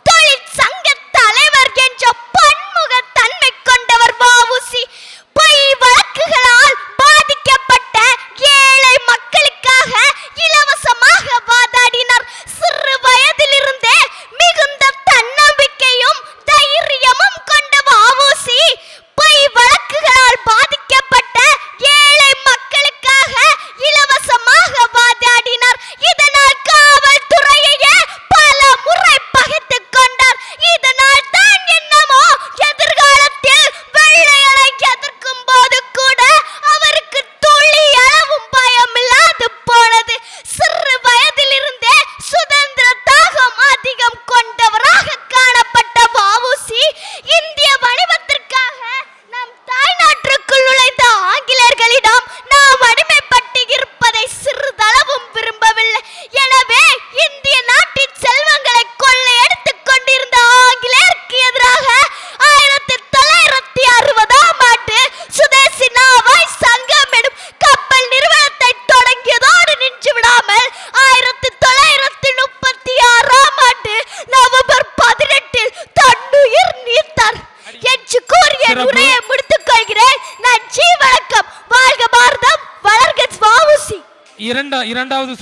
தொழிற்சங்க தலைவர் என்ற பன்முக தன்மை கொண்டவர் வ.உ.சி. பொய் வழக்குகளால் பாதிக்கப்பட்ட ஏழை மக்களுக்காக இலவசமாக வாதாடினார். சிறு வயதிலிருந்தே மிகுந்த தன்னம்பிக்கையும் தைரியமும் கொண்ட வ.உ.சி. பொய் வழக்குகளால் பாதிக்கப்பட்ட ஏழை மக்களுக்காக இலவசமாக வாதாடினார். இதனால் காவல்துறையையே பல முறை பகைத்துக் கொண்டார். இதனால் தான் என்னமோ எதிர்காலத்தில் வெள்ளையனை எதிர்க்கும் போது கூட அவருக்கு துளி அளவும் பயமில்லாது போனது. சிறு வயதிலிருந்தே சுதந்திர தாகம் அதிகம் கொண்டவராக காணப்பட்ட வ.உ.சி. இந்திய வணிகத்திற்காக நம் தாய்நாட்டிற்குள் நுழைந்த ஆங்கிலேயர்களிடம் நாம் அடிமைப்பட்டு இருப்பதை சிறிதளவும் விரும்பவில்லை. எனவே இந்திய நாட்டின் செல்வங்களை கொள்ளையடித்துக் கொண்டிருந்த ஆங்கிலேயருக்கு எதிராக 1960ஆம் ஆண்டு சுதேசி நாவாய் சங்கம் எனும் கப்பல் நிறுவனத்தை தொடங்கியதோடு நின்று விடாமல் 1936ஆம் ஆண்டு நவம்பர் 18இல் தன்னுயிர் நீத்தார் என்று கூறிய உரையை முடித்துக் கொள்கிறேன். நன்றி, வணக்கம். வாழ்க பாரதம், வளர்க வ.உ.சி. இரண்டாவது